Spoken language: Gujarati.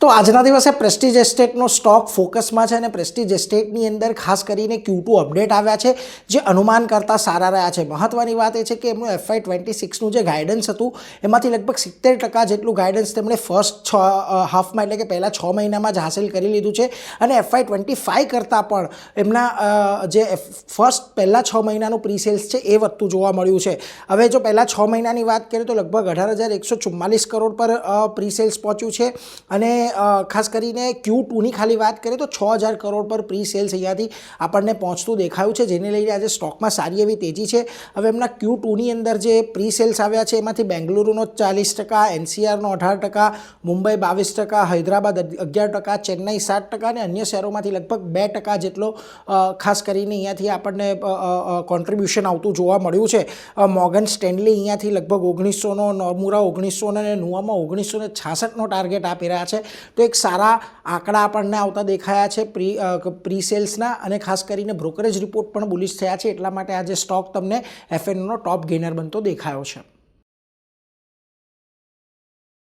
તો આજના દિવસે પ્રેસ્ટીજ એસ્ટેટનો સ્ટોક ફોકસમાં છે અને પ્રેસ્ટીજ એસ્ટેટની અંદર ખાસ કરીને Q2 અપડેટ આવ્યા છે જે અનુમાન કરતાં સારા રહ્યા છે. મહત્વની વાત એ છે કે એમનું FY26નું જે ગાઈડન્સ હતું એમાંથી લગભગ 70% જેટલું ગાઈડન્સ તેમણે ફર્સ્ટ હાફમાં એટલે કે પહેલા 6 મહિનામાં જ હાંસલ કરી લીધું છે અને FY25 કરતાં પણ એમના જે ફર્સ્ટ પહેલા 6 મહિનાનું પ્રીસેલ્સ છે એ વધતું જોવા મળ્યું છે. હવે જો પહેલા 6 મહિનાની વાત કરીએ તો લગભગ 18,144 કરોડ પર પ્રીસેલ્સ પહોંચ્યું છે અને ખાસ કરીને Q2ની ખાલી વાત કરીએ તો 6,000 કરોડ પર પ્રી સેલ્સ અહીંયાથી આપણને પહોંચતું દેખાયું છે, જેને લઈને આજે સ્ટોકમાં સારી એવી તેજી છે. હવે એમના Q2ની અંદર જે પ્રી સેલ્સ આવ્યા છે એમાંથી બેંગલુરુનો 40%, NCRનો 18%, મુંબઈ 22%, હૈદરાબાદ 11%, ચેન્નઈ 7% અને અન્ય શહેરોમાંથી લગભગ 2% જેટલો ખાસ કરીને અહીંયાથી આપણને કોન્ટ્રીબ્યુશન આવતું જોવા મળ્યું છે. મોર્ગન સ્ટેનલી અહીંયાથી લગભગ 1900નો, નોર્મુરા 1900 અને નુઆમાં 1966નો ટાર્ગેટ આપી રહ્યા છે. તો એક સારા આંકડા આપણને આવતા દેખાયા છે પ્રી સેલ્સના અને ખાસ કરીને બ્રોકરેજ રિપોર્ટ પણ બુલિશ થયા છે, એટલા માટે આજે સ્ટોક તમને FNOનો ટોપ ગેનર બનતો દેખાયો છે.